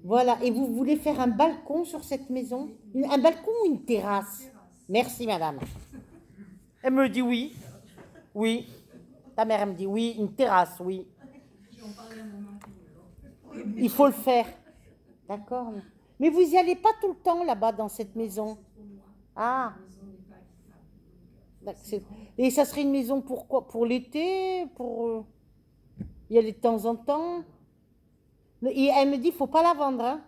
Voilà, et vous voulez faire un balcon sur cette maison? Un balcon ou une terrasse? Merci, madame. Elle me dit oui. Oui. Ta mère, elle me dit oui, une terrasse, oui. Il faut le faire. D'accord. Mais vous n'y allez pas tout le temps là-bas dans cette maison? Ah, et ça serait une maison pour quoi? Pour l'été? Pour y aller de temps en temps? Et elle me dit, faut pas la vendre, hein?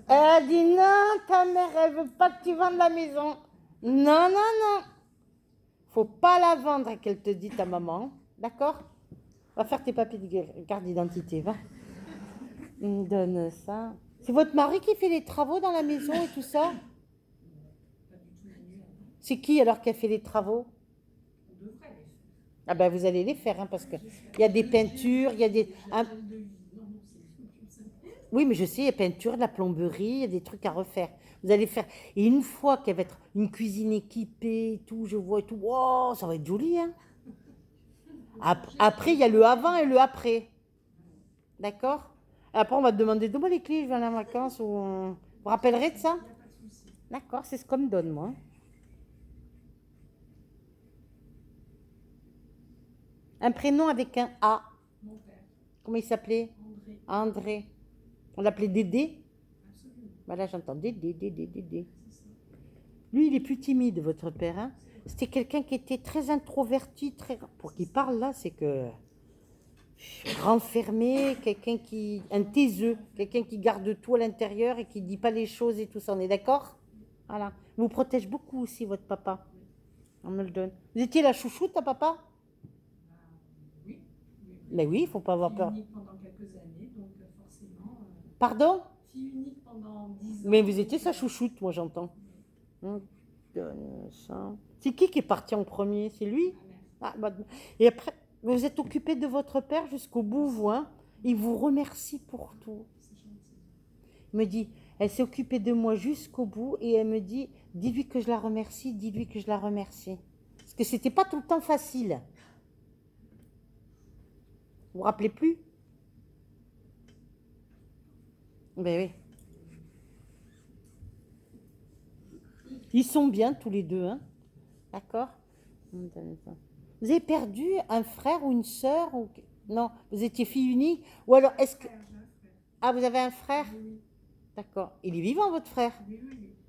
Elle a dit non, ta mère, elle veut pas que tu vendes la maison. Non, non, non. Faut pas la vendre, qu'elle te dit ta maman. D'accord? Va faire tes papiers de carte d'identité, va. Il me donne ça. C'est votre mari qui fait les travaux dans la maison et tout ça? C'est qui alors qui a fait les travaux? Ah ben vous allez les faire, hein, parce que il y a des peintures, il y a des... Oui, mais je sais, il y a peinture, de la plomberie, il y a des trucs à refaire. Vous allez faire... Et une fois qu'elle va être une cuisine équipée, tout, je vois et tout, wow, ça va être joli, hein. Après, il y a le avant et le après. D'accord? Après, on va te demander, donne-moi les clés, je vais aller en vacances. Ou Vous vous rappellerez de ça? D'accord, c'est ce qu'on me donne, moi. Un prénom avec un A. Comment il s'appelait? André. On l'appelait Dédé? Voilà, j'entends Dédé, Dédé, Dédé. Lui, il est plus timide, votre père, hein? C'était quelqu'un qui était très introverti, très... Pour qu'il parle, là, c'est que... renfermé, quelqu'un qui... un taiseux, quelqu'un qui garde tout à l'intérieur et qui dit pas les choses et tout ça, on est d'accord? Voilà. Il vous protège beaucoup aussi, votre papa. On me le donne. Vous étiez la chouchoute à papa? Mais oui, il faut pas avoir peur. Pardon? Mais vous étiez sa chouchoute, moi j'entends. C'est qui est parti en premier? C'est lui? Ah, bah, et après, vous êtes occupé de votre père jusqu'au bout, vous, hein? Il vous remercie pour tout. Il me dit, elle s'est occupée de moi jusqu'au bout et elle me dit, dis-lui que je la remercie, dis-lui que je la remercie. Parce que c'était pas tout le temps facile. Vous vous rappelez plus? Ben oui. Ils sont bien tous les deux, hein? D'accord? Vous avez perdu un frère ou une sœur ou... Non, vous étiez fille unique? Ou alors, est-ce que... Ah, vous avez un frère? D'accord. Il est vivant, votre frère?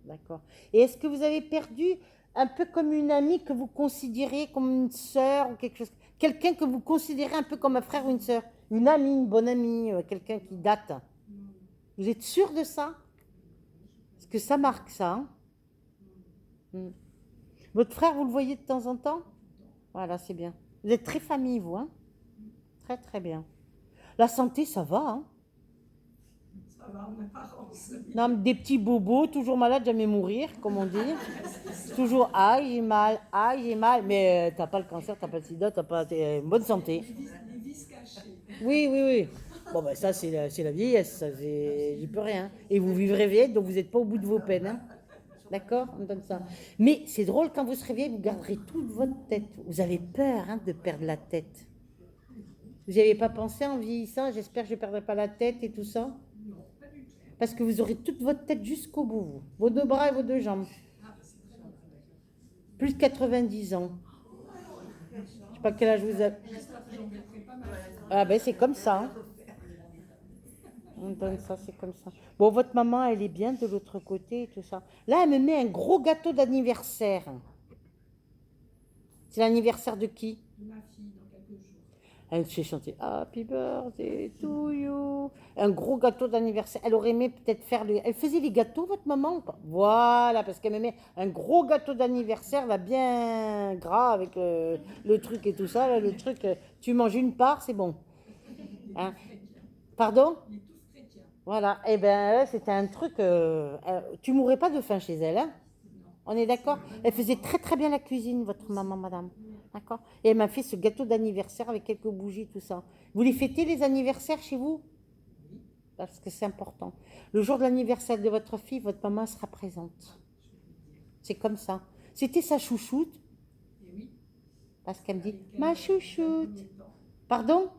D'accord. Et est-ce que vous avez perdu un peu comme une amie que vous considérez comme une sœur ou quelque chose? Quelqu'un que vous considérez un peu comme un frère ou une sœur? Une amie, une bonne amie, quelqu'un qui date? Vous êtes sûr de ça? Parce que ça marque ça, hein? Hmm. Votre frère, vous le voyez de temps en temps? Voilà, c'est bien. Vous êtes très famille, vous, hein? Très, très bien. La santé, ça va, hein? Non, mais des petits bobos, toujours malades, jamais mourir, comme on dit. Toujours, ah, j'ai mal, ah, j'ai mal. Mais t'as pas le cancer, t'as pas le sida, t'as pas... t'es en bonne santé. Oui, oui, oui. Bon, ben ça, c'est la vieillesse, ça, j'y peux rien. Et vous vivrez vieille, donc vous n'êtes pas au bout de vos peines, hein? D'accord? On donne ça. Mais c'est drôle, quand vous serez vieille, vous garderez toute votre tête. Vous avez peur, hein, de perdre la tête. Vous n'y avez pas pensé en vieillissant, j'espère que je ne perdrai pas la tête et tout ça? Parce que vous aurez toute votre tête jusqu'au bout, vous. Vos deux bras et vos deux jambes. Plus de 90 ans. Je ne sais pas quel âge vous avez. Ah ben c'est comme ça, hein. On donne ça, c'est comme ça. Bon, votre maman, elle est bien de l'autre côté et tout ça. Là, elle me met un gros gâteau d'anniversaire. C'est l'anniversaire de qui? Elle fait chanter Happy birthday to you. Un gros gâteau d'anniversaire. Elle aurait aimé peut-être faire le. Elle faisait les gâteaux, votre maman ou pas? Voilà, parce qu'elle me met un gros gâteau d'anniversaire, là, bien gras, avec le truc et tout ça. Là, le truc, tu manges une part, c'est bon. Hein? Pardon? Voilà. Eh ben, c'était un truc. Tu mourrais pas de faim chez elle, hein? On est d'accord? Elle faisait très très bien la cuisine, votre maman, madame. D'accord? Et elle m'a fait ce gâteau d'anniversaire avec quelques bougies, tout ça. Vous les fêtez les anniversaires chez vous? Parce que c'est important. Le jour de l'anniversaire de votre fille, votre maman sera présente. C'est comme ça. C'était sa chouchoute. Parce qu'elle me dit, ma chouchoute. Pardon?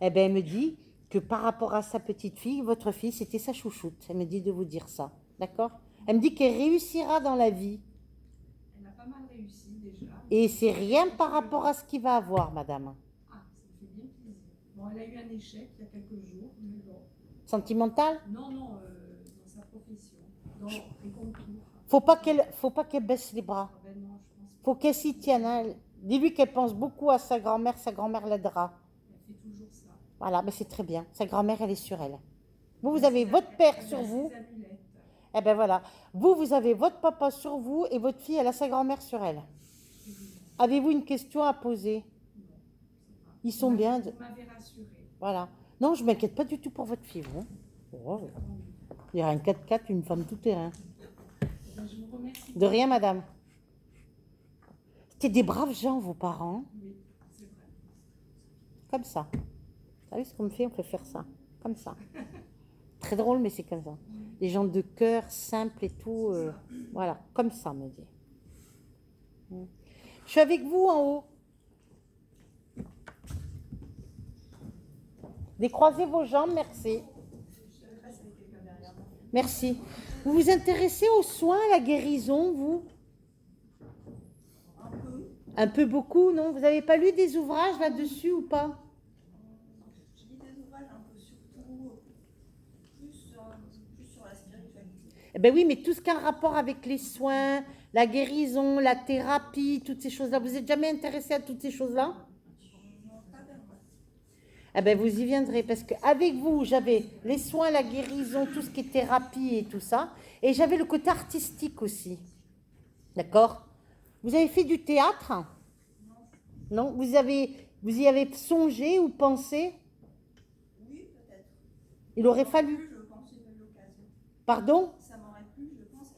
Eh bien, elle me dit que par rapport à sa petite fille, votre fille, c'était sa chouchoute. Elle me dit de vous dire ça. D'accord? Elle me dit qu'elle réussira dans la vie. Elle a pas mal réussi déjà. Et c'est rien par rapport à ce qu'il va avoir, madame. Ah, ça me fait bien plaisir. Bon, elle a eu un échec il y a quelques jours, mais bon. Sentimental? Non, non, dans sa profession, dans les concours. Faut pas qu'elle baisse les bras. Ah ben non, je pense Faut qu'elle s'y tienne. Hein. Dis-lui qu'elle pense beaucoup à sa grand-mère l'aidera. qu'elle fait toujours ça. Voilà, mais c'est très bien. Sa grand-mère, elle est sur elle. Vous avez votre père Elle sur a vous. ses amulettes. Eh ben voilà. Vous avez votre papa sur vous et votre fille, elle a sa grand-mère sur elle. Avez-vous une question à poser? Non, ça va. Ils sont bien. Vous m'avez rassurée. Voilà. Non, je m'inquiète pas du tout pour votre fille, vous. Oh, il y aura un 4x4, une femme tout terrain. Ben, je vous remercie. De rien, madame. C'était des braves gens, vos parents. Oui, c'est vrai. Comme ça. Vous savez ce qu'on me fait? On fait faire ça. Comme ça. Très drôle, mais c'est comme ça. Des gens de cœur, simples et tout. Voilà, comme ça, me dit. Je suis avec vous en haut. Décroisez vos jambes, merci. Merci. Vous vous intéressez aux soins, à la guérison, vous? Un peu beaucoup, non? Vous n'avez pas lu des ouvrages là-dessus ou pas? Je lis des ouvrages un peu surtout plus sur la spiritualité. Eh ben oui, mais tout ce qui a un rapport avec les soins, la guérison, la thérapie, toutes ces choses-là, vous n'êtes jamais intéressé à toutes ces choses-là? Non, pas vraiment. Eh ben vous y viendrez, parce qu'avec vous, j'avais les soins, la guérison, tout ce qui est thérapie et tout ça, et j'avais le côté artistique aussi. D'accord? Vous avez fait du théâtre? Non? Vous y avez songé ou pensé? Oui, peut-être. Il aurait Ça m'aurait fallu. plu, je pense, une l'occasion. Pardon? Ça m'aurait plu, je pense.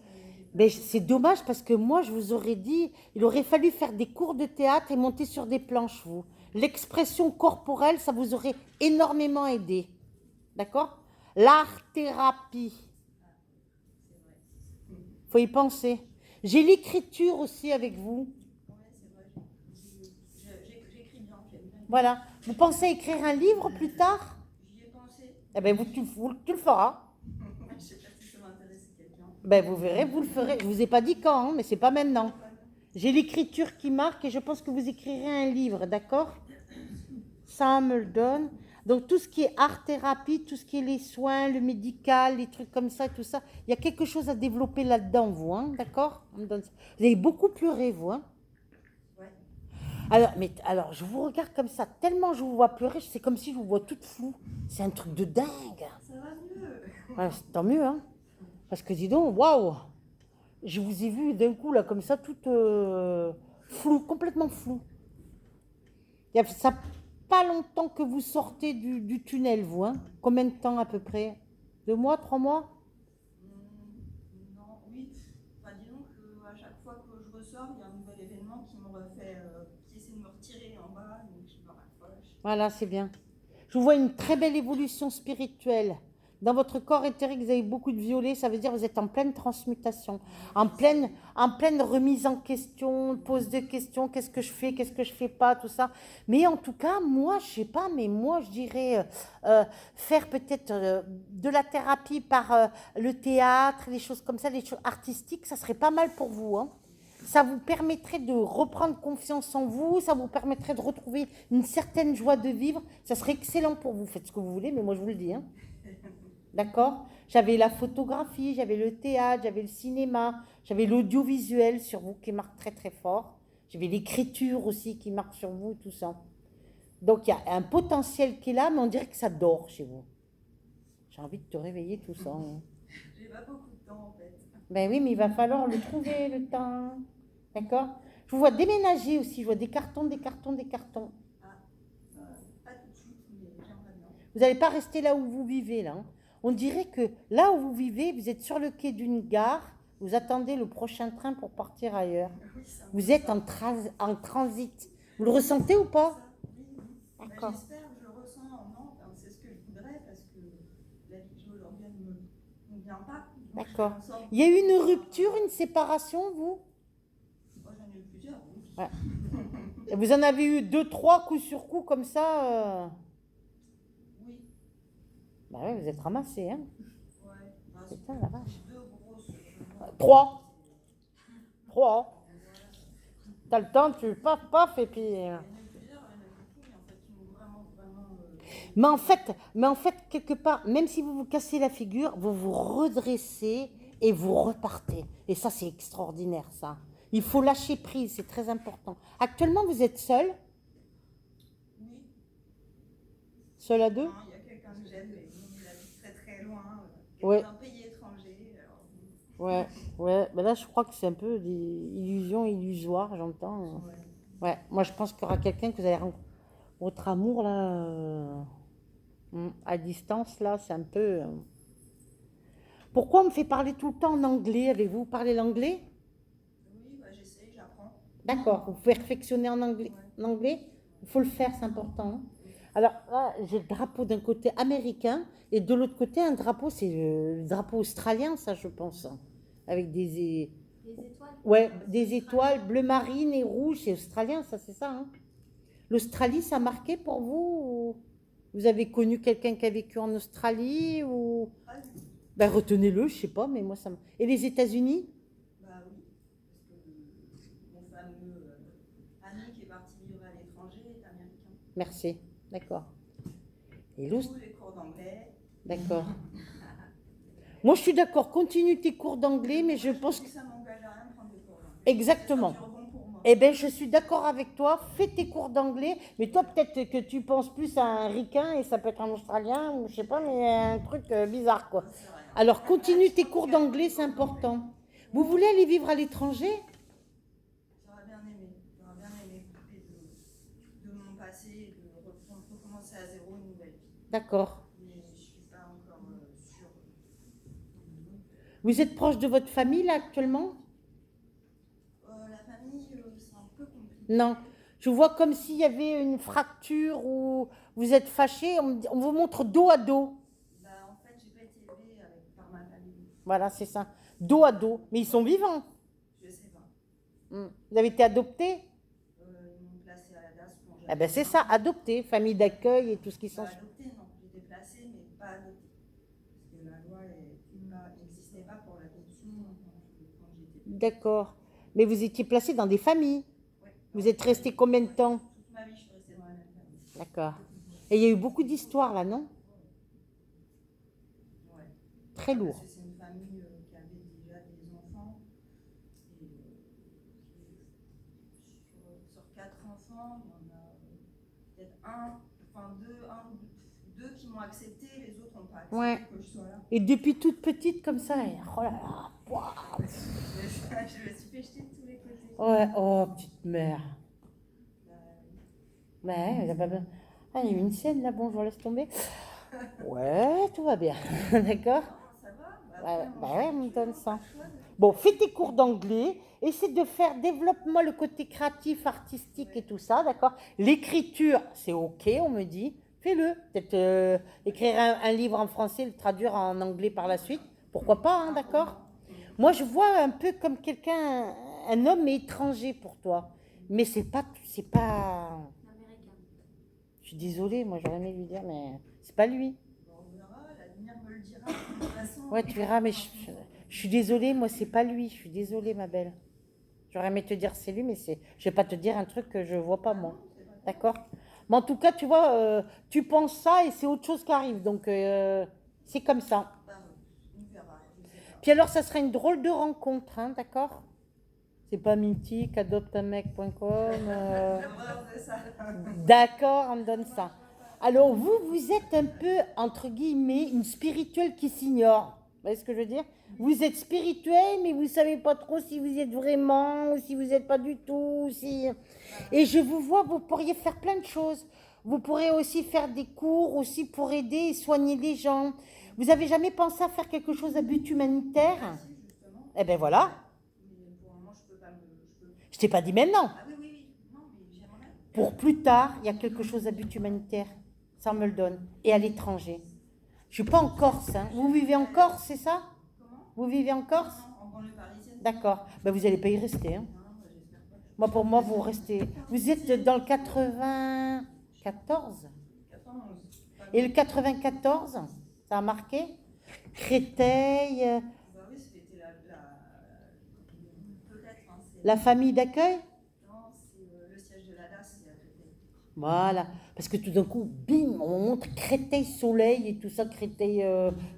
Ben, c'est dommage parce que moi, je vous aurais dit, il aurait fallu faire des cours de théâtre et monter sur des planches, vous. L'expression corporelle, ça vous aurait énormément aidé. D'accord? L'art-thérapie. Faut y penser. J'ai l'écriture aussi avec vous. Oui, c'est vrai. J'écris bien, j'aime bien. Voilà. Vous pensez écrire un livre plus tard? J'y ai pensé. Eh ben, tu le feras. Je sais pas si ça m'intéresse quelqu'un. Ben, vous verrez, vous le ferez. Je vous ai pas dit quand, hein, mais c'est pas maintenant. J'ai l'écriture qui marque et je pense que vous écrirez un livre, d'accord? Ça me le donne. Donc tout ce qui est art-thérapie, tout ce qui est les soins, le médical, les trucs comme ça, tout ça, il y a quelque chose à développer là-dedans, vous, hein, d'accord? Vous avez beaucoup pleuré, vous, hein? Ouais. Alors, je vous regarde comme ça, tellement je vous vois pleurer, c'est comme si je vous vois toute floue. C'est un truc de dingue. Ça va mieux. Voilà, tant mieux, hein? Parce que dis donc, waouh! Je vous ai vu d'un coup, là, comme ça, toute floue, complètement floue. Ça pas longtemps que vous sortez du tunnel, vous, hein? Combien de temps à peu près? 2 mois, 3 mois? Non, oui. Enfin, disons qu'à chaque fois que je ressors, il y a un nouvel événement qui me refait, qui essaie de me retirer en bas, donc je me raccroche. Voilà, c'est bien. Je vous vois une très belle évolution spirituelle. Dans votre corps éthérique, vous avez beaucoup de violet, ça veut dire que vous êtes en pleine transmutation, en pleine remise en question, pose de questions, qu'est-ce que je fais pas, tout ça. Mais en tout cas, moi, je sais pas, mais moi, je dirais faire peut-être de la thérapie par le théâtre, les choses comme ça, les choses artistiques, ça serait pas mal pour vous, hein. Ça vous permettrait de reprendre confiance en vous, ça vous permettrait de retrouver une certaine joie de vivre. Ça serait excellent pour vous. Faites ce que vous voulez, mais moi je vous le dis, hein. D'accord? J'avais la photographie, j'avais le théâtre, j'avais le cinéma, j'avais l'audiovisuel sur vous qui marque très très fort. J'avais l'écriture aussi qui marque sur vous, tout ça. Donc il y a un potentiel qui est là, mais on dirait que ça dort chez vous. J'ai envie de te réveiller tout ça, hein. J'ai pas beaucoup de temps en fait. Ben oui, mais il va falloir le trouver, le temps. D'accord? Je vous vois déménager aussi, je vois des cartons, des cartons, des cartons. Pas tout de suite, mais j'aimerais bien. Vous n'allez pas rester là où vous vivez, là, hein. On dirait que là où vous vivez, vous êtes sur le quai d'une gare, vous attendez le prochain train pour partir ailleurs. Oui, ça me Vous fait êtes ça. en transit. Vous le ressentez ou pas? Oui, oui. Bah, D'accord. j'espère, je le ressens en moi, enfin, c'est ce que je voudrais parce que la vie que j'ai aujourd'hui ne me vient pas. Donc, D'accord. je fais en sorte Il y a eu une rupture, une séparation, vous? Moi, j'en ai eu plusieurs. Oui. Ouais. Et vous en avez eu 2, 3 coup sur coup comme ça Bah ouais, vous êtes ramassés, hein. Ouais, bah, c'est Putain, la vache. 2 grosses. 3. 3. T'as le temps, tu paf, paf, et puis... Il y en a plusieurs, il y en a beaucoup, mais en fait, qui m'ont vraiment, vraiment. Mais en fait, quelque part, même si vous vous cassez la figure, vous vous redressez et vous repartez. Et ça, c'est extraordinaire, ça. Il faut lâcher prise, c'est très important. Actuellement, vous êtes seul? Oui, Seul à deux? non, il y a quelqu'un que j'aime, mais bon, il habite très très loin, Ouais. dans un pays étranger. Alors, Ouais, ouais. Ben là, je crois que c'est un peu des illusions illusoires, j'entends. ouais. Ouais, moi, je pense qu'il y aura quelqu'un que vous allez rencontrer. Votre amour, là, à distance, là, c'est un peu... Pourquoi on me fait parler tout le temps en anglais avec vous? Vous parlez l'anglais? Oui, bah, j'essaie, j'apprends. D'accord, vous pouvez perfectionner en anglais. Ouais. En anglais, il faut le faire, c'est important. Alors là, j'ai le drapeau d'un côté américain et de l'autre côté, un drapeau, c'est le drapeau australien, ça, je pense. Avec Des étoiles. ouais, des étoiles bleu marine et rouge, c'est australien, ça, c'est ça, hein? L'Australie, ça a marqué pour vous? Vous avez connu quelqu'un qui a vécu en Australie ou... Pas du tout. Ben, retenez-le, je sais pas, mais moi, ça me... Et les États-Unis? Bah oui, parce que mon fameux ami qui est parti vivre à l'étranger est américain. Merci, d'accord. Et Du coup, les cours d'anglais. d'accord. Moi, je suis d'accord, continue tes cours d'anglais, mais je pense que... Ça m'engage à rien de prendre des cours d'anglais. Exactement. Ça sera bon pour moi. Eh bien, je suis d'accord avec toi, fais tes cours d'anglais, mais toi, peut-être que tu penses plus à un ricain, et ça peut être un Australien, ou je sais pas, mais un truc bizarre, quoi. C'est rien. Alors, continue tes cours d'anglais, c'est important. Vous voulez aller vivre à l'étranger? J'aurais bien aimé. J'aurais bien aimé couper de mon passé et de recommencer à zéro une nouvelle vie. D'accord. Mais je suis pas encore sûre. Vous êtes proche de votre famille, là, actuellement? La famille, c'est un peu compliqué. Non. Je vois comme s'il y avait une fracture ou vous êtes fâchés, on vous montre dos à dos. Bah, en fait, j'ai pas été élevée par ma famille. Voilà, c'est ça. Dos à dos. Mais ils sont vivants. Je sais pas. Vous avez été adopté? Ils m'ont placée à la DAS quand Eh ben c'est ça, adopté. Famille d'accueil et tout ce qui s'en... Adoptée, non. J'étais placée, mais pas adoptée. Parce que la loi n'existait pas pour l'adoption quand j'étais petite. D'accord. Mais vous étiez placé dans des familles. Ouais. Vous êtes resté combien de temps? Toute ma vie, je suis restée dans la même famille. D'accord. Et il y a eu beaucoup d'histoires là, non? Ouais. Très lourd. Parce que c'est une famille qui avait déjà des enfants. Et sur 4 enfants, il y en a peut-être deux qui m'ont accepté, les autres n'ont pas accepté Ouais. que je sois là. Et depuis toute petite comme ça, et... oh là là, ouah. Je me suis fait jeter de tous les côtés. Ouais, oh petite mère. Bah, Ouais, elle a pas bien. Ah, il y a eu une scène là, bon, je laisse tomber. Ouais, tout va bien. D'accord? non, ça va. Ouais, Après, bah on ouais, change on me de donne culture, ça. on a pas le choix de- Bon, fais tes cours d'anglais, essaie de faire, développe-moi le côté créatif, artistique et tout ça, d'accord? L'écriture, c'est ok, on me dit, fais-le. Peut-être écrire un livre en français, le traduire en anglais par la suite, pourquoi pas, hein, d'accord? Moi, je vois un peu comme quelqu'un, un homme étranger pour toi, mais c'est pas, Américain. je suis désolée, moi j'aurais aimé lui dire, mais c'est pas lui. Bon, on verra, l'avenir me le dira. De toute façon, Ouais, tu verras, mais je suis désolée, moi, c'est pas lui. Je suis désolée, ma belle. J'aurais aimé te dire c'est lui, mais c'est, je vais pas te dire un truc que je vois pas, moi. D'accord? Mais en tout cas, tu vois, tu penses ça et c'est autre chose qui arrive. Donc, c'est comme ça. bah, on verra. Je sais pas. Puis alors, ça sera une drôle de rencontre, hein, d'accord? C'est pas mythique, adopteunmec.com. J'aimerais faire ça. D'accord, on me donne ça. Alors, vous êtes un peu, entre guillemets, une spirituelle qui s'ignore. Vous voyez ce que je veux dire? Vous êtes spirituel, mais vous ne savez pas trop si vous y êtes vraiment, ou si vous n'êtes pas du tout. Si... Et je vous vois, vous pourriez faire plein de choses. Vous pourrez aussi faire des cours aussi pour aider et soigner les gens. Vous avez jamais pensé à faire quelque chose à but humanitaire? Si, justement. Eh ben voilà. Mais pour le moment, je peux pas me. Je t'ai pas dit maintenant. Ah oui, oui, oui. Non, mais j'aimerais. Pour plus tard, il y a quelque chose à but humanitaire. Ça on me le donne. Et à l'étranger. Je suis pas en Corse. Hein. Vous vivez en Corse, c'est ça? Comment? Vous vivez en Corse? Non, en banlieue parisienne. D'accord. Ben, vous n'allez pas y rester. Hein. Non, bah, j'espère pas. Moi, pour moi, vous restez. Vous êtes dans le 94? 91. Et le 94, ça Ça a marqué? Créteil, Bah oui, c'était peut-être, hein, c'est la famille d'accueil? non, c'est le siège de la DAS, c'est à côté. Voilà. Parce que tout d'un coup, bim, on montre Créteil Soleil et tout ça, Créteil.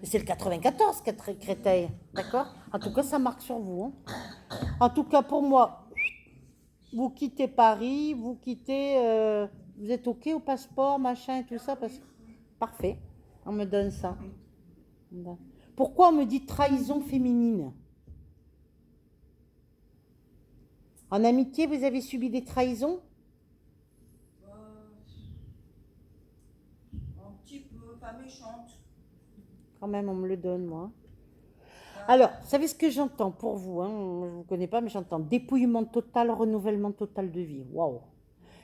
C'est le 94, Créteil. D'accord? En tout cas, ça marque sur vous, hein. En tout cas, pour moi, vous quittez Paris, vous quittez. Vous êtes OK au passeport, machin et tout ça parce... Parfait. On me donne ça. Pourquoi on me dit trahison féminine? En amitié, vous avez subi des trahisons? Un petit peu, pas méchante. Quand même, on me le donne, moi. Alors, vous savez ce que j'entends pour vous, hein? Je ne vous connais pas, mais j'entends dépouillement total, renouvellement total de vie. Waouh!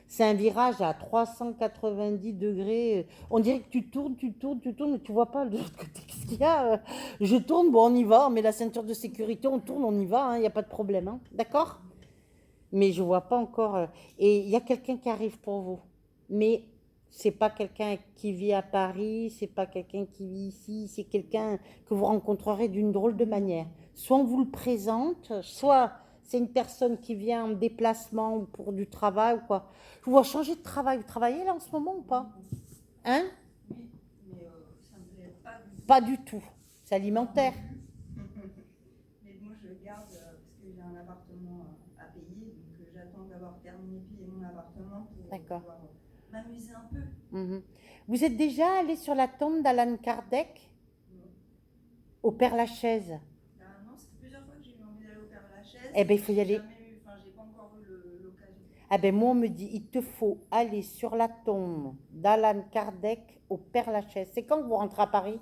C'est un virage à 390 degrés. On dirait que tu tournes, mais tu vois pas de l'autre côté. Qu'est-ce qu'il y a? Je tourne, bon, on y va, on met la ceinture de sécurité, on tourne, on y va, il n'y a pas de problème, hein. D'accord? Mais je vois pas encore. Et il y a quelqu'un qui arrive pour vous. Mais c'est pas quelqu'un qui vit à Paris, c'est pas quelqu'un qui vit ici, c'est quelqu'un que vous rencontrerez d'une drôle de manière. Soit on vous le présente, soit c'est une personne qui vient en déplacement ou pour du travail ou quoi. Je vous vois changer de travail. Vous travaillez là en ce moment ou pas? Hein? Oui, mais ça me plaît pas du tout. Pas du tout. C'est alimentaire. Mais moi, je garde parce que j'ai un appartement à payer, donc j'attends d'avoir terminé de payer mon appartement pour D'accord. pouvoir m'amuser un peu. Mhm. Vous êtes déjà allé sur la tombe d'Alan Kardec au Père-Lachaise? Non, c'est plusieurs fois que j'ai eu envie d'aller au Père-Lachaise. Eh bien, il faut y aller. J'ai pas encore eu l'occasion. Ah ben moi, on me dit, il te faut aller sur la tombe d'Alan Kardec au Père-Lachaise. C'est quand que vous rentrez à Paris?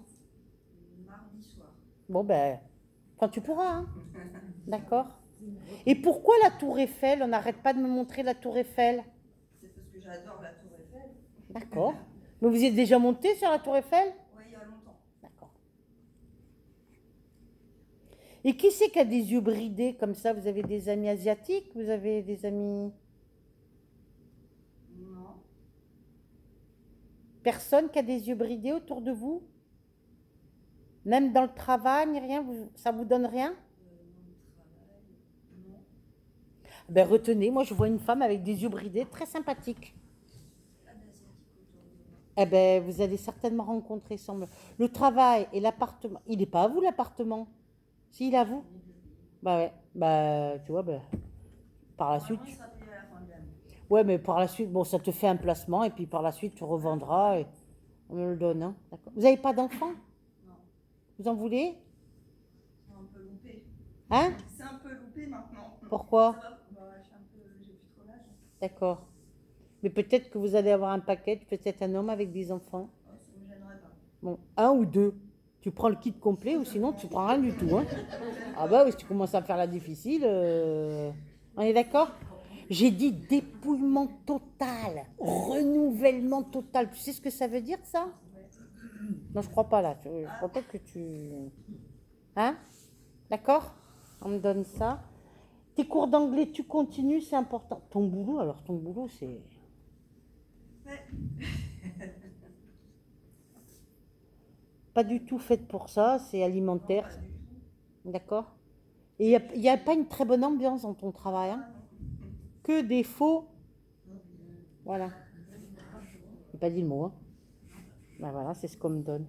Mardi soir. Bon ben, quand tu pourras, hein. D'accord. Et pourquoi la Tour Eiffel? On n'arrête pas de me montrer la Tour Eiffel. C'est parce que j'adore la Tour Eiffel. D'accord. Mais vous êtes déjà monté sur la Tour Eiffel? Oui, il y a longtemps. D'accord. Et qui c'est qui a des yeux bridés comme ça? Vous avez des amis asiatiques? Vous avez des amis... Non. Personne qui a des yeux bridés autour de vous? Même dans le travail, ni rien? Ça vous donne rien? Non. Ben retenez, moi je vois une femme avec des yeux bridés très sympathique. Pas d'asiatique autour de moi. Eh ben vous allez certainement rencontrer semble. Le travail et l'appartement. Il n'est pas à vous l'appartement? Si, il est à vous? Bah ouais. Bah tu vois, ben, par la suite. Normalement, il sera payé à la fin de l'année. Ouais, mais par la suite, bon, ça te fait un placement et puis par la suite tu revendras et on me le donne, hein. D'accord. Vous n'avez pas d'enfant? Non. Vous en voulez? C'est un peu loupé. Hein? C'est un peu loupé maintenant. Pourquoi? Ça va, j'ai plus trop l'âge. D'accord. Mais peut-être que vous allez avoir un paquet, peut-être un homme avec des enfants. Oh, ça me gênerait pas. Bon, un ou deux. Tu prends le kit complet ou sinon tu prends rien du tout, hein. Ah bah oui, si tu commences à faire la difficile, on est d'accord? J'ai dit dépouillement total, renouvellement total. Tu sais ce que ça veut dire ça? Non, je crois pas là. Je crois pas que tu... Hein? D'accord? On me donne ça. Tes cours d'anglais, tu continues, c'est important. Ton boulot, alors ton boulot, c'est... Ouais. Pas du tout fait pour ça, c'est alimentaire. D'accord? Et il n'y a pas une très bonne ambiance dans ton travail, hein? Que des faux. Voilà. Je n'ai pas dit le mot, hein? Ben voilà, c'est ce qu'on me donne.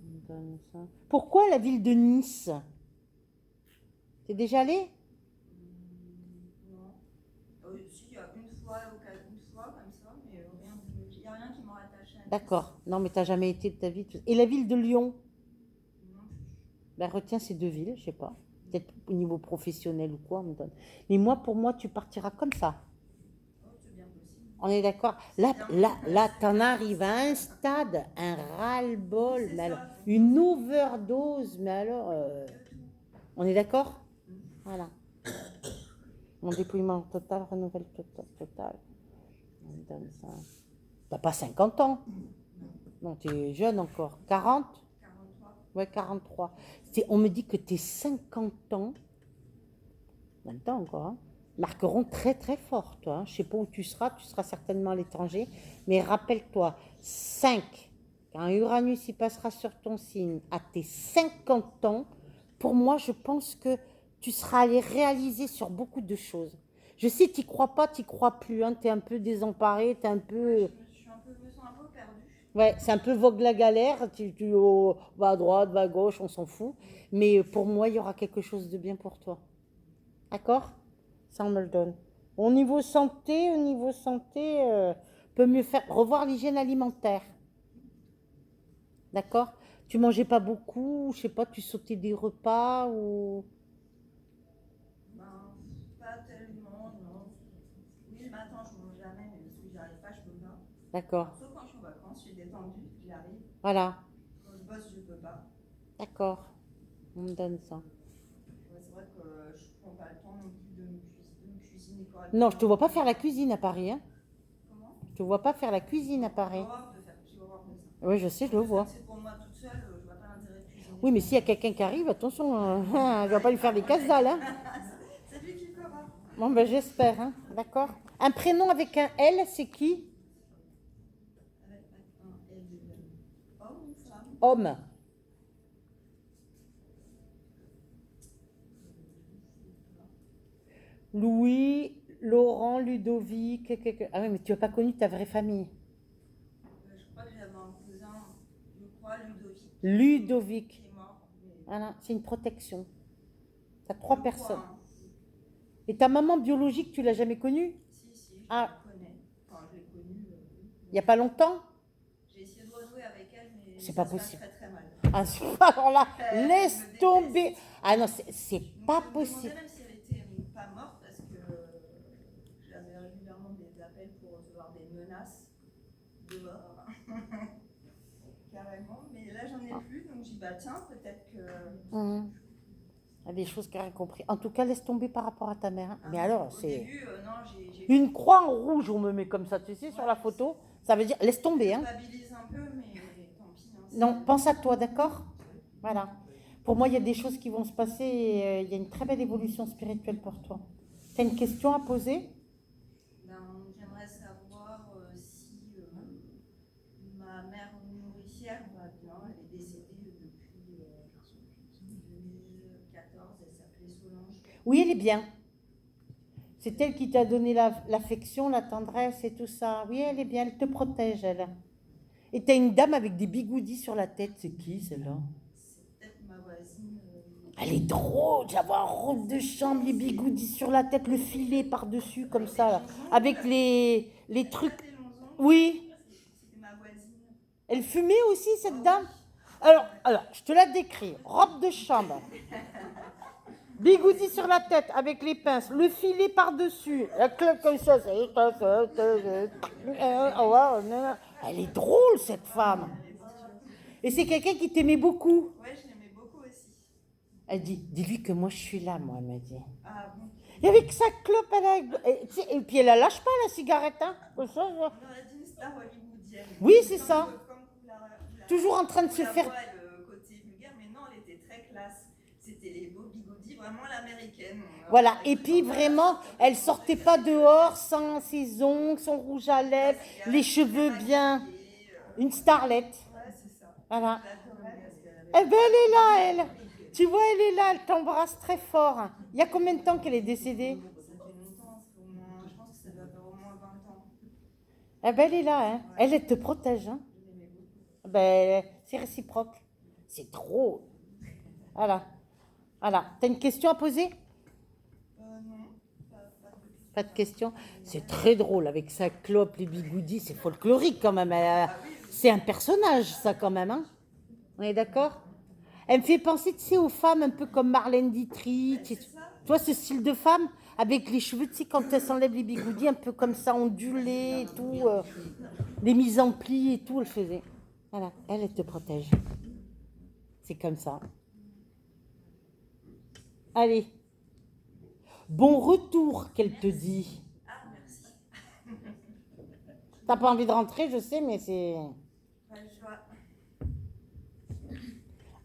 On me donne ça. Pourquoi la ville de Nice? T'es déjà allé? Non. Si, il y a une fois comme ça, mais rien il n'y a rien qui m'a rattaché à Nice. D'accord. Non, mais t'as jamais été de ta vie. Et la ville de Lyon? Non. Ben retiens ces deux villes, je sais pas. Peut-être au niveau professionnel ou quoi, on me donne. Mais moi, pour moi, tu partiras comme ça. Oh, c'est bien possible. On est d'accord? Là, t'en arrives à un stade, un ras-le-bol, mais alors, une overdose, mais alors, on est d'accord? Voilà. Mon dépouillement total, renouvelle total. On me donne ça. T'as pas 50 ans? Non, t'es jeune encore. 40? 43. Ouais, 43. On me dit que tes 50 ans, 20 ans encore, hein, marqueront très très fort, toi. Hein. Je ne sais pas où tu seras certainement à l'étranger, mais rappelle-toi, 5, Quand Uranus y passera sur ton signe à tes 50 ans, pour moi, je pense que tu seras allé réaliser sur beaucoup de choses. Je sais, tu n'y crois pas, tu n'y crois plus. Hein, tu es un peu désemparé, tu es un peu... Je me sens un peu perdue. Ouais, c'est un peu vogue la galère. Va à droite, va à gauche, on s'en fout. Mais pour moi, il y aura quelque chose de bien pour toi. D'accord? Ça, on me le donne. Au niveau santé, peut mieux faire revoir l'hygiène alimentaire. D'accord? Tu mangeais pas beaucoup, je sais pas, tu sautais des repas ou... Ben, pas tellement, non. Oui, le matin, je mange jamais, mais parce que j'y arrive pas, je peux pas. D'accord. Sauf quand je suis en vacances, je suis détendue, j'y arrive. Voilà. Quand je bosse, je peux pas. D'accord. On me donne ça. Ouais, c'est vrai que je prends pas le temps non plus de me cuisiner correctement. Non, je te vois pas faire la cuisine à Paris. Hein. Comment? Je te vois pas faire la cuisine à Paris. J'ai horreur de ça. Oui, je sais, je le vois. C'est pour moi toute seule, je vois pas l'intérêt de cuisiner. Oui, mais s'il y a quelqu'un qui arrive, attention, je vais pas lui faire des casse-dalles. Hein. C'est lui qui fera. Bon, ben j'espère. Hein. D'accord. Un prénom avec un L, c'est qui? Avec un L. Homme ou femme? Homme. Louis, Laurent, Ludovic. Ah oui, mais tu n'as pas connu ta vraie famille. Je crois que j'avais un cousin, je crois, Ludovic. Ludovic. Qui est mort. Voilà, c'est une protection. Tu as 3 Je personnes. crois, hein. Et ta maman biologique, tu l'as jamais connue? Si, je Ah. la connais. Enfin, je l'ai connue. Il n'y a pas longtemps? J'ai essayé de rejouer avec elle, mais C'est ça pas se passe possible. très très mal. Ah, alors là, Elle laisse me déteste. tomber. Ah non, c'est Donc, pas je me possible. demandais même si elle était pas morte, parce que j'avais régulièrement des appels pour recevoir des menaces de mort. Carrément. Mais là, j'en ai plus, donc j'ai dit, bah tiens, peut-être que. Il y a des choses qu'elle a compris. En tout cas, laisse tomber par rapport à ta mère. Hein. Mais Au alors, c'est... début, non, j'ai. Une croix en rouge, on me met comme ça, tu sais, sur la photo. Ça veut dire, laisse tomber. Je Hein. culpabilise un peu, mais tant pis. Hein, Non, pense à toi, d'accord? Voilà. Pour moi, il y a des choses qui vont se passer et il y a une très belle évolution spirituelle pour toi. Tu as une question à poser? Ben, j'aimerais savoir si ma mère nourricière va bien. Elle est décédée depuis 2014. Elle s'appelait Solange. Oui, elle est bien. C'est elle qui t'a donné l'affection, la tendresse et tout ça. Oui, elle est bien, elle te protège, elle. Et tu as une dame avec des bigoudis sur la tête. C'est qui, celle-là? C'est peut-être ma voisine. Elle est drôle, j'avais un robe de chambre, les bigoudis sur la tête, le filet par-dessus, comme ça, là. Avec les trucs. Oui. C'était ma voisine. Elle fumait aussi, cette dame? Alors, je te la décris. Robe de chambre. Bigoudi sur la tête avec les pinces, le filet par-dessus, la clope comme ça. Elle est drôle, cette femme. Et c'est quelqu'un qui t'aimait beaucoup. Ouais, je l'aimais beaucoup aussi. Elle dit, dis-lui que moi je suis là, moi, elle m'a dit. Ah bon? Et avec sa clope, et puis elle la lâche pas, la cigarette. Hein. On aurait dit une star hollywoodienne. Oui, c'est ça. Comme Toujours en train de se faire... voit, le côté vulgaire, mais non, elle était très classe. C'était les beaux bigoudis, vraiment l'américaine. Voilà, et puis vraiment, elle sortait pas dehors sans ses ongles, son rouge à lèvres, les cheveux bien. Une starlette. Ouais, c'est ça. Voilà. J'adorais parce qu'elle avait. Eh ben, elle est là, elle. Tu vois, elle est là, elle t'embrasse très fort. Il y a combien de temps qu'elle est décédée? Ça fait longtemps, c'est au moins, je pense que ça doit faire au moins 20 ans. Eh ben, elle est là, hein. Elle te protège. Hein. Je l'aimais beaucoup. Ben, c'est réciproque. C'est drôle. Voilà. Voilà. T'as une question à poser? Non, Pas de question. C'est très drôle avec sa clope, les bigoudis. C'est folklorique quand même. C'est un personnage, ça, quand même. Hein. On est d'accord? Elle me fait penser, tu sais, aux femmes un peu comme Marlène Dietrich. Tu vois ce style de femme avec les cheveux, tu sais, quand elle s'enlève les bigoudis, un peu comme ça, ondulés et tout. Les mises en pli et tout, elle faisait. Voilà, elle te protège. C'est comme ça. Allez. Bon retour, qu'elle te dit. Ah, merci. T'as pas envie de rentrer, je sais, mais c'est... Pas le choix.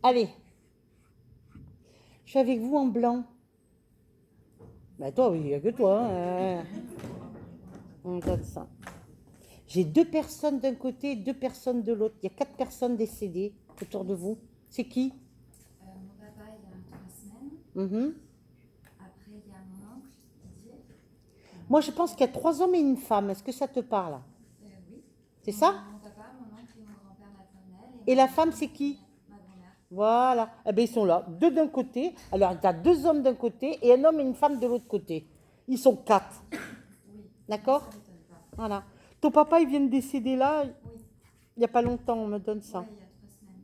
Allez. Je suis avec vous en blanc. Bah toi, oui, il n'y a que toi. On regarde ça. J'ai 2 personnes d'un côté et 2 personnes de l'autre. Il y a 4 personnes décédées autour de vous. C'est qui? Mon papa, il y a 3 semaines. Mhm. Après, il y a mon oncle, Didier. Moi, je pense qu'il y a 3 hommes et une femme. Est-ce que ça te parle? Oui. C'est ça? Mon papa, mon oncle et mon grand-père maternel. Et ma la femme, grand-mère c'est qui? Ma grand-mère. Voilà. Eh bien, ils sont là. 2 d'un côté. Alors, tu as 2 hommes d'un côté et un homme et une femme de l'autre côté. Ils sont 4. Oui. D'accord? Ça m'étonne pas. Voilà. Ton papa, il vient de décéder là, Oui. il n'y a pas longtemps, on me donne ça. Ouais, il y a 3 semaines.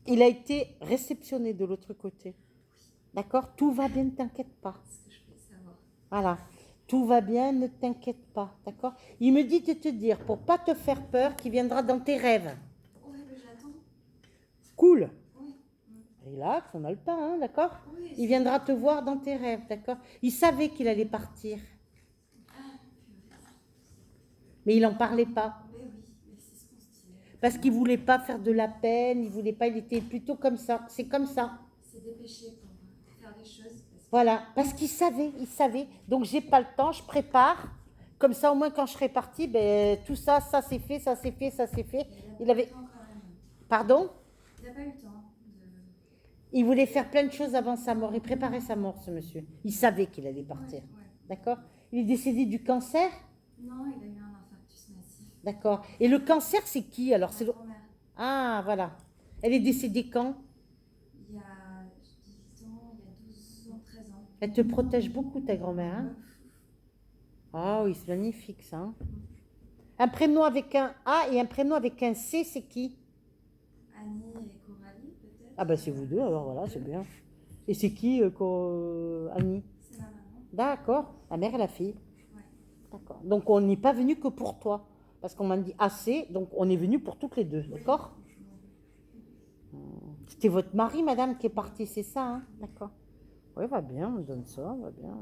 Il a été réceptionné de l'autre côté. D'accord? Tout va bien, ne t'inquiète pas. C'est ce que je voulais savoir. Voilà. Tout va bien, ne t'inquiète pas. D'accord? Il me dit de te dire, pour pas te faire peur, qu'il viendra dans tes rêves. Ouais, mais j'attends. Cool. Oui. Relax, on a le temps, hein, d'accord? Oui. Il viendra te voir dans tes rêves, d'accord? Il savait qu'il allait partir. Mais il n'en parlait pas. Mais oui, mais c'est ce qu'on se dit. Parce qu'il ne voulait pas faire de la peine, il voulait pas, il était plutôt comme ça. C'est comme ça. C'est dépêché pour faire des choses. Voilà, parce qu'il savait, il savait. Donc j'ai pas le temps, je prépare. Comme ça, au moins quand je serai partie, ben, tout ça, ça c'est fait, ça c'est fait, ça c'est fait. Il avait... Pardon? Il n'a pas eu le temps. Il voulait faire plein de choses avant sa mort. Il préparait sa mort, ce monsieur. Il savait qu'il allait partir. Ouais. D'accord? Il est décédé du cancer? Non, il a eu un infarctus massif. D'accord. Et le cancer, c'est qui alors? C'est Ma le... grand-mère. Ah, voilà. Elle est décédée quand? Il y a 18 ans, il y a 12 ans, 13 ans. Elle te protège beaucoup, ta grand-mère. Hein? Ah oui, c'est magnifique ça. Hein. Un prénom avec un A et un prénom avec un C, c'est qui? Annie et Coralie, peut-être. Ah ben c'est vous deux, alors voilà, c'est bien. Et c'est qui, Annie? C'est ma maman. D'accord, la mère et la fille. Ouais. D'accord. Donc on n'est pas venu que pour toi, parce qu'on m'a dit assez, donc on est venu pour toutes les deux, d'accord? C'était votre mari, madame, qui est parti, c'est ça, hein? D'accord. Oui, va bien, on me donne ça, va bien.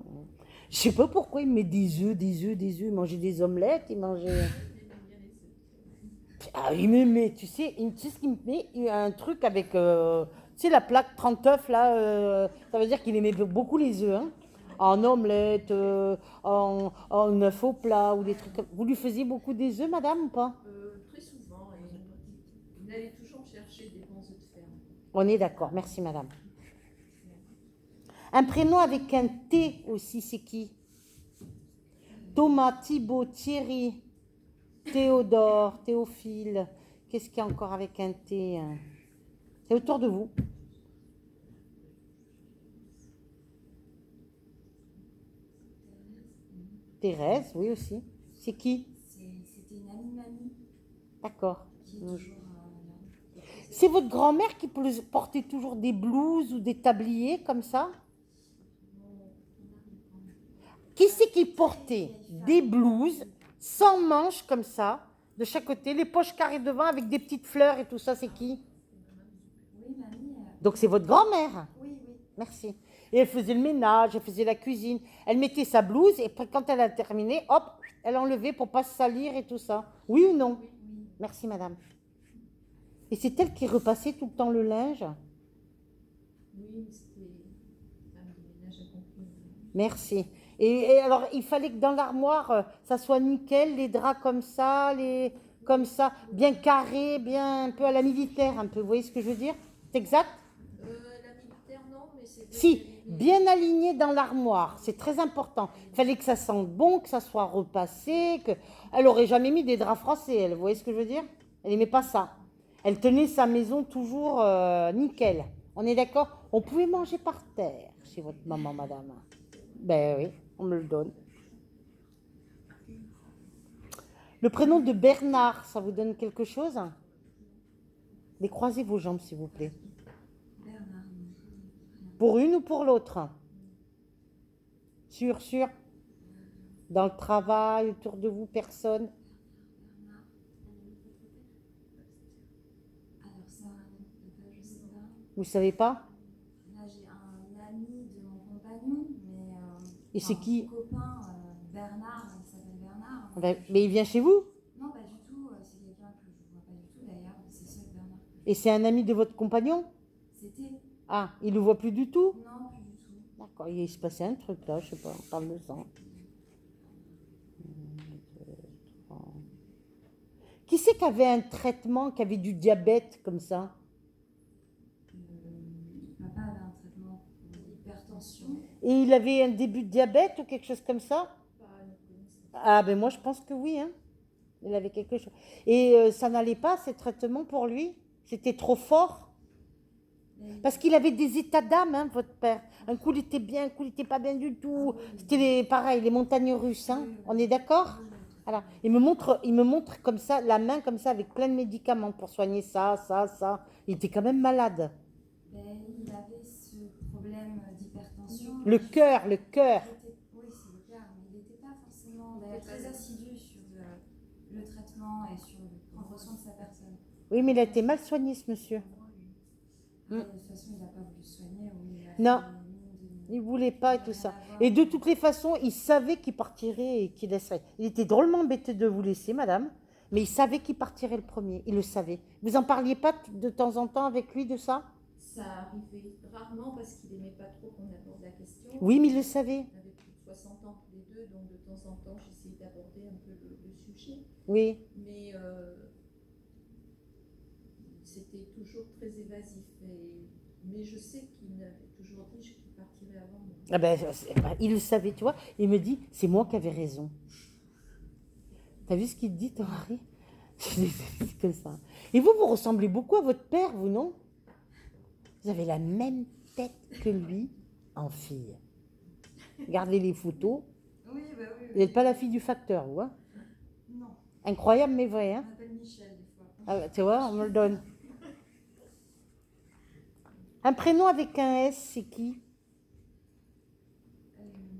Je sais pas pourquoi il met des œufs, des œufs, des œufs. Il mangeait des omelettes, il mangeait... Ah, il me met, tu sais ce qu'il me met? Il y a un truc avec, tu sais, la plaque 30 œufs, là, ça veut dire qu'il aimait beaucoup les œufs, hein? En omelette, en œuf au plat, ou des trucs comme... Vous lui faisiez beaucoup des œufs, madame, ou pas? Très souvent, il allait toujours chercher des bons œufs de ferme. On est d'accord, merci, madame. Un prénom avec un T aussi, c'est qui? Thomas, Thibaut, Thierry, Théodore, Théophile. Qu'est-ce qu'il y a encore avec un T? C'est autour de vous. Thérèse, oui aussi. C'est qui? C'était une amie de mamie D'accord. qui est toujours là. C'est votre grand-mère qui portait toujours des blouses ou des tabliers comme ça? Qui c'est qui portait des blouses sans manches comme ça, de chaque côté, les poches carrées devant avec des petites fleurs et tout ça, c'est qui? Oui, mamie. Donc c'est votre grand-mère? Oui, oui. Merci. Et elle faisait le ménage, elle faisait la cuisine. Elle mettait sa blouse et après, quand elle a terminé, hop, elle enlevait pour pas se salir et tout ça. Oui ou non? Oui. Merci, madame. Et c'est elle qui repassait tout le temps le linge? Oui, c'était femme de ménage accomplie. Merci. Et alors, il fallait que dans l'armoire, ça soit nickel, les draps comme ça, bien carrés, bien un peu à la militaire, un peu. Vous voyez ce que je veux dire? C'est exact? La militaire, non, mais c'est... Si, bien aligné dans l'armoire, c'est très important. Il fallait que ça sente bon, que ça soit repassé, que... Elle aurait jamais mis des draps français, elle. Vous voyez ce que je veux dire? Elle n'aimait pas ça. Elle tenait sa maison toujours nickel. On est d'accord? On pouvait manger par terre chez votre maman, madame. Ben oui, on me le donne. Le prénom de Bernard, ça vous donne quelque chose? Mais croisez vos jambes, s'il vous plaît. Bernard. Pour une ou pour l'autre? Sûr. Dans le travail, autour de vous, personne? Bernard. Alors ça, je sais pas. Vous savez pas? Là, j'ai un ami de mon compagnon, mais Et c'est qui? mon copain Bernard, il s'appelle Bernard. Mais il vient chez vous? Non, pas du tout. C'est quelqu'un que je vois pas du tout d'ailleurs. C'est seul Bernard. Et c'est un ami de votre compagnon? C'était? Ah, il le voit plus du tout? Non, plus du tout. D'accord, il se passait un truc là, je sais pas, on parle de ça. Qui c'est qui avait un traitement, qui avait du diabète comme ça? Papa avait un traitement pour l'hypertension. Et il avait un début de diabète ou quelque chose comme ça? Ah ben moi je pense que oui, hein. Il avait quelque chose. Et ça n'allait pas, ces traitements pour lui? C'était trop fort? Parce qu'il avait des états d'âme, hein, votre père. Un coup il était bien, un coup il n'était pas bien du tout. C'était pareil, les montagnes russes, hein. On est d'accord? Voilà. Il me montre comme ça, la main comme ça, avec plein de médicaments pour soigner ça, ça, ça. Il était quand même malade. Ben, il avait ce problème d'hypertension. Le cœur, le cœur. Oui, c'est le cœur, mais il n'était pas forcément d'ailleurs très assidu sur le traitement et sur prendre soin de sa personne. Oui, mais il a été mal soigné, ce monsieur. De toute façon, il n'a pas voulu se soigner. Ou il a Non. fait Il voulait pas et tout ça. Et de toutes les façons, il savait qu'il partirait et qu'il laisserait. Il était drôlement embêté de vous laisser, madame, mais il savait qu'il partirait le premier. Il le savait. Vous en parliez pas de temps en temps avec lui de ça? Ça arrivait rarement parce qu'il n'aimait pas trop qu'on aborde la question. Oui, mais il le savait. On avait plus de 60 ans tous les deux, donc de temps en temps, j'essayais d'aborder un peu le sujet. Oui. Mais c'était toujours très évasif. Mais je sais qu'il m'avait toujours dit qu'il partirait avant moi. Ah ben, il le savait, tu vois. Il me dit, c'est moi qui avais raison. T'as vu ce qu'il te dit, ton mari? C'est comme ça. Et vous ressemblez beaucoup à votre père, vous, non? Vous avez la même tête que lui en fille. Regardez les photos. Oui, bah oui. Vous n'êtes pas la fille du facteur, vous, hein? Non. Incroyable, mais vrai, hein? On appelle Michel des fois. Ah, tu vois, on me le donne. Un prénom avec un S, c'est qui?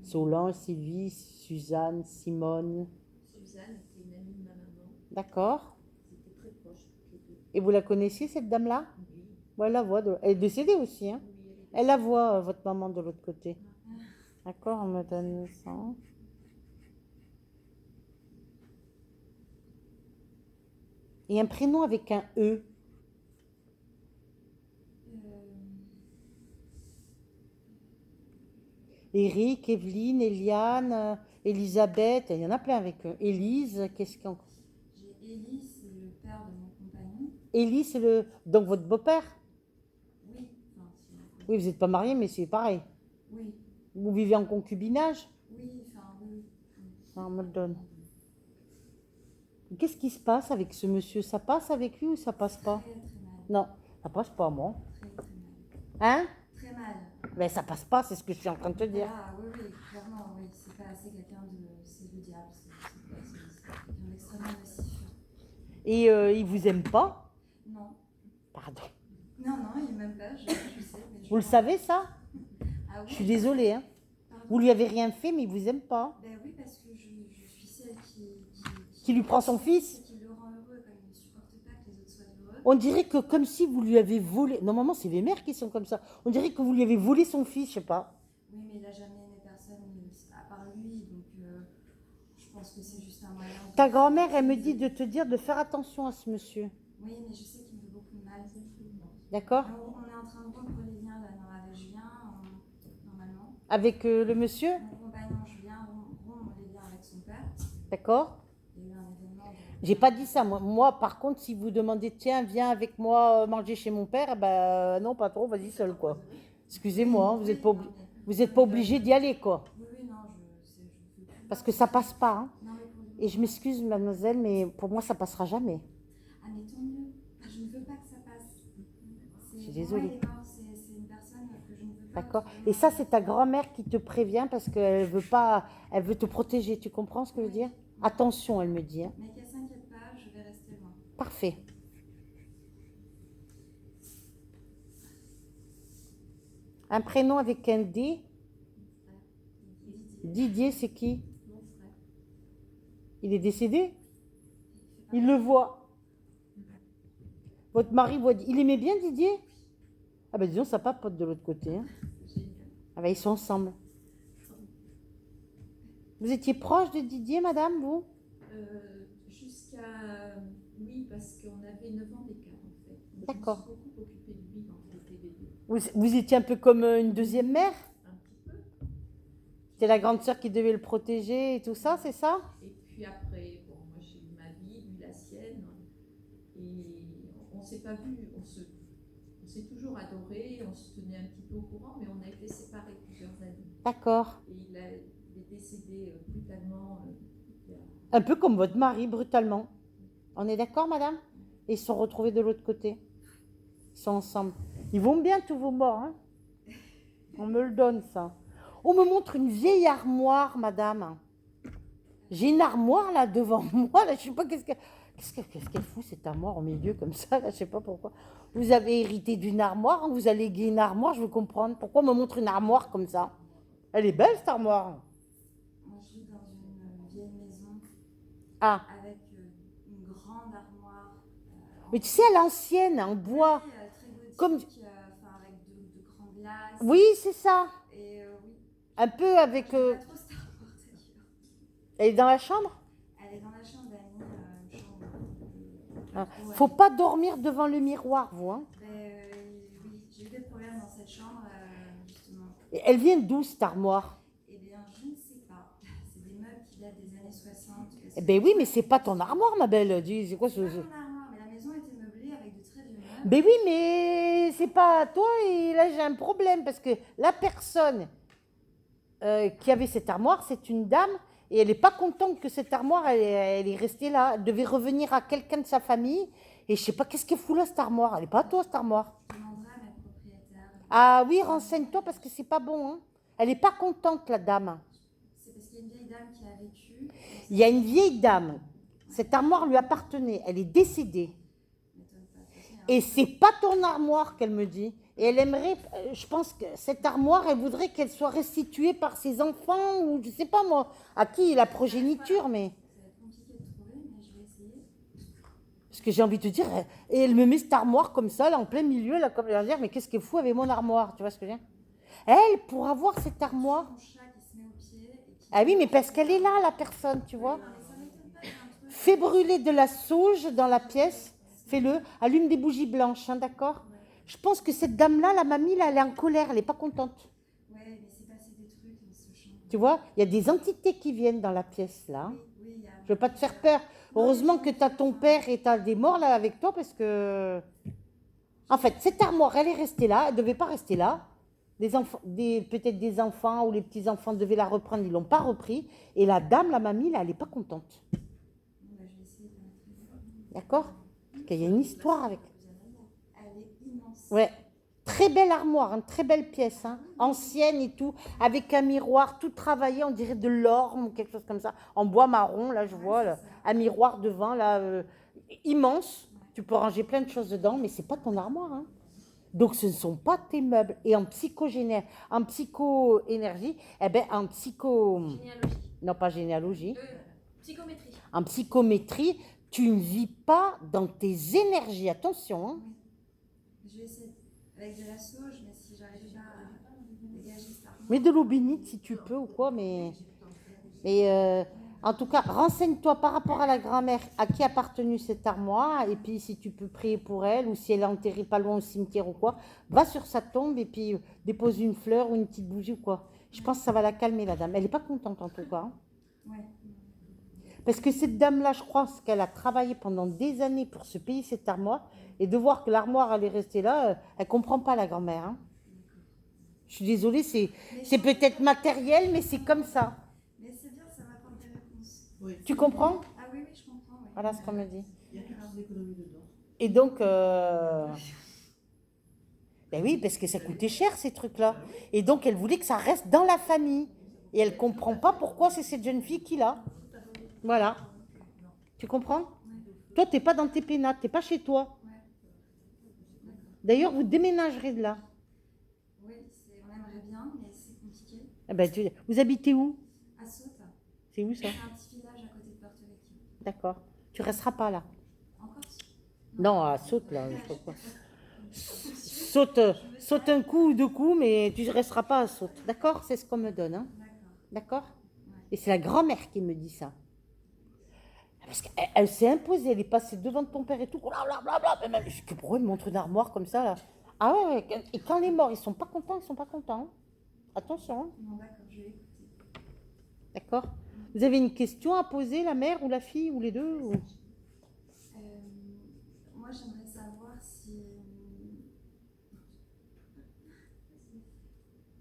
Solange, Sylvie, Suzanne, Simone. Suzanne était une amie de ma maman. D'accord. Ils étaient très proches toutes les deux. Et vous la connaissiez, cette dame-là? Oui. Ouais, la voix. Elle est décédée aussi, hein? Oui, Elle la voit, votre maman, de l'autre côté. D'accord, on me donne ça. Et un prénom avec un E. Eric, Evelyne, Eliane, Elisabeth, il y en a plein avec eux. Élise, qu'est-ce qu'on... J'ai Élie, c'est le père de mon compagnon. Élie, c'est le... Donc votre beau-père? Oui. Enfin, Oui, vous n'êtes pas mariés, mais c'est pareil. oui. Vous vivez en concubinage? Oui, enfin, oui. Non, on me le donne. Qu'est-ce qui se passe avec ce monsieur? Ça passe avec lui ou ça passe pas? Très, très mal. Non, ça passe pas, moi. Très, très mal. Hein? Très mal. Ben ça passe pas, c'est ce que je suis en train de te dire. Ah oui, oui, clairement, oui. C'est pas assez quelqu'un de... C'est le diable. C'est quelqu'un d'extrêmement nocif. Et il vous aime pas? Non. Pardon. Non, non, il m'aime pas, je sais. Mais je Vous le pense- savez, ça? Ah Je oui? suis désolée, hein. Pardon. Vous lui avez rien fait, mais il vous aime pas. Ben oui, parce que je suis celle Qui lui prend son fils? qui le rend heureux, comme il ne supporte pas que les autres soient heureux. On dirait que comme si vous lui avez volé... Normalement, c'est les mères qui sont comme ça. On dirait que vous lui avez volé son fils, je sais pas. Oui, mais il n'a jamais aimé personne à part lui, donc je pense que c'est juste un moyen. Ta grand-mère, elle me dit de te dire de faire attention à ce monsieur. Oui, mais je sais qu'il me fait beaucoup de mal. D'accord? On est en train de rompre les liens là, avec Julien, normalement. Avec le monsieur? Mon compagnon Julien rompt les liens avec son père. D'accord? Il y a eu un événement. J'ai pas dit ça. Moi, par contre, si vous demandez, tiens, viens avec moi manger chez mon père, ben non, pas trop, vas-y seul, quoi. Excusez-moi, hein, vous êtes pas obligé d'y aller, quoi. Oui, oui, non, je veux plus. Parce que ça passe pas, hein. Non, mais pour Et je m'excuse, mademoiselle, mais pour moi, ça passera jamais. Ah, mais tant mieux. Je ne veux pas que ça passe. Je suis désolée. Pour moi, il est mort. C'est une personne que je ne veux pas. D'accord? Et ça, c'est ta grand-mère qui te prévient parce qu'elle veut pas, elle veut te protéger. Tu comprends ce que je veux dire? Attention, elle me dit, hein. Mais qu'elle s'inquiète pas, je vais rester loin. Parfait. Un prénom avec un D. Didier, c'est qui? Mon frère. Il est décédé? Il le voit. Votre mari voit. Il aimait bien Didier? Ah ben disons, ça papote de l'autre côté, hein. Génial. Ah ben ils sont ensemble. Vous étiez proche de Didier, madame, vous? Jusqu'à... Oui, parce qu'on avait 9 ans d'écart, en fait. Donc, D'accord. je me suis beaucoup occupée de lui quand il était bébé. Vous étiez un peu comme une deuxième mère? Un petit peu. C'était la grande sœur qui devait le protéger et tout ça, c'est ça? Et puis après, bon, moi j'ai eu ma vie, lui la sienne. pas vu, on s'est toujours adoré, on se tenait un petit peu au courant, mais on a été séparés plusieurs années. D'accord. Et il est décédé brutalement. Un peu comme votre mari, brutalement. On est d'accord, madame? Et ils se sont retrouvés de l'autre côté. Ils sont ensemble. Ils vont bien, tous vos morts, hein? On me le donne, ça. On me montre une vieille armoire, madame. J'ai une armoire, là, devant moi. Là, je sais pas qu'est-ce qu'elle fout, cette armoire, au milieu, comme ça. Là, je sais pas pourquoi. Vous avez hérité d'une armoire, hein, vous avez légué une armoire, je veux comprendre. Pourquoi on me montre une armoire comme ça? Elle est belle, cette armoire. Moi, je vis dans une vieille maison Ah, avec une grande armoire. mais tu sais, à l'ancienne, en bois. Très gothique, Comme- enfin, avec de grands glaces. Oui, c'est ça. Et oui, Un peu avec... j'aime pas trop cette armoire d'ailleurs. Elle est dans la chambre? Elle est dans la chambre d'Annie, une chambre. Ah, Ouais. faut pas dormir devant le miroir, vous. Hein. Oui, j'ai eu des problèmes dans cette chambre, justement. Et elle vient d'où, cette armoire? Eh bien, je ne sais pas. C'est des meubles qui datent des années 60. Eh ben oui, mais c'est pas ton armoire, ma belle. Dis, c'est quoi C'est ce... pas mon armoire, mais la maison était meublée avec de très vieux meubles. Ben oui, mais c'est pas toi, et là j'ai un problème, parce que la personne qui avait cette armoire, c'est une dame, et elle n'est pas contente que cette armoire, elle est restée là. Elle devait revenir à quelqu'un de sa famille, et je sais pas qu'est-ce qu'elle fout là, cette armoire. Elle n'est pas à toi, cette armoire. Je demanderai à mes propriétaires. Ah oui, renseigne-toi, parce que c'est pas bon. Hein. Elle n'est pas contente, la dame. C'est parce qu'il y a une vieille dame qui a vécu. Il y a une vieille dame. Cette armoire lui appartenait. Elle est décédée. M'étonne pas. De toute façon, Et c'est pas ton armoire qu'elle me dit. Et elle aimerait, je pense que cette armoire, elle voudrait qu'elle soit restituée par ses enfants ou je sais pas moi, à qui la progéniture, mais ça va être compliqué de trouver, mais je vais essayer. parce que j'ai envie de te dire, et elle me met cette armoire comme ça, là, en plein milieu, là, comme elle va dire, mais qu'est-ce qu'elle fout avec mon armoire, tu vois ce que je veux dire? Elle, pour avoir cette armoire, Mon chat qui se met au pied et qui. ah oui, mais parce qu'elle est là, la personne, tu vois. Non, mais ça m'étonne pas, il y a un truc. Fais brûler de la sauge dans la pièce, fais-le, allume des bougies blanches, hein, d'accord? Je pense que cette dame-là, la mamie, là, elle est en colère, elle n'est pas contente. Ouais, mais c'est passé des trucs dans ce champ. Tu vois, il y a des entités qui viennent dans la pièce, là. Oui, il y a. Je veux pas te faire peur. Heureusement que tu as ton père et tu as des morts, là, avec toi, parce que... En fait, cette armoire, elle est restée là, elle ne devait pas rester là. Peut-être des enfants ou les petits-enfants devaient la reprendre, ils ne l'ont pas repris. Et la dame, la mamie, là, elle n'est pas contente. Bon, bah, je vais essayer de la trouver. D'accord? Parce qu'il y a une histoire avec... Elle est immense. Ouais. Très belle armoire, une très belle pièce, hein, ancienne et tout, avec un miroir tout travaillé, on dirait de l'orme ou quelque chose comme ça, en bois marron, là je vois, là, un miroir devant, là, immense. Tu peux ranger plein de choses dedans, mais c'est pas ton armoire. Hein. Donc ce ne sont pas tes meubles. Et en psycho-énergie, eh ben en psycho... Généalogie. Non, pas généalogie. Psychométrie. En psychométrie, tu ne vis pas dans tes énergies. Attention, hein. Je vais essayer avec de la sauge, mais si j'arrive pas à dégager cette armoire. Mets de l'eau bénite si tu peux ou quoi, mais en tout cas, renseigne-toi par rapport à la grand-mère, à qui a appartenu cette armoire, et puis si tu peux prier pour elle, ou si elle est enterrée pas loin au cimetière ou quoi, va sur sa tombe et puis dépose une fleur ou une petite bougie ou quoi. Je pense que ça va la calmer, la dame. Elle n'est pas contente en tout cas. Hein. Ouais. Parce que cette dame-là, je crois qu'elle a travaillé pendant des années pour se payer cette armoire, et de voir que l'armoire, elle est restée là, elle ne comprend pas, la grand-mère. Hein. Je suis désolée, c'est peut-être matériel, mais c'est comme ça. Mais c'est bien, ça m'apporte des réponses. Oui. Tu comprends? Ah oui, oui, je comprends. Ouais. Voilà ce qu'on me dit. Il y a toutes les économies dedans. Et donc, ben oui, parce que ça coûtait cher, ces trucs-là. Et donc, elle voulait que ça reste dans la famille. Et elle ne comprend pas pourquoi c'est cette jeune fille qui l'a. Voilà. Tu comprends? Toi, tu n'es pas dans tes pénates, tu n'es pas chez toi. D'ailleurs, vous déménagerez de là. Oui, on aimerait bien, mais c'est compliqué. Eh ben, vous habitez où? À Saute, C'est où ça? c'est un petit village à côté de Porto Vecchio. D'accord. Tu resteras pas là. En Corse. Non, à Saute, là. Je sais pas quoi. Saute un coup ou deux coups, mais tu ne resteras pas à Saute. D'accord? C'est ce qu'on me donne. Hein? D'accord. D'accord? Et c'est la grand-mère qui me dit ça. Parce qu'elle s'est imposée, elle est passée devant ton père et tout. Blablabla. Même, pourquoi elle me montre une armoire comme ça là? Ah ouais, et quand les morts, ils sont pas contents, ils sont pas contents. Hein. Attention. Hein. Non, d'accord, je vais écouter. D'accord? Vous avez une question à poser, la mère ou la fille ou les deux ou... Moi, j'aimerais savoir si puis,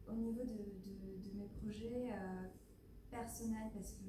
au niveau de mes projets personnels, parce que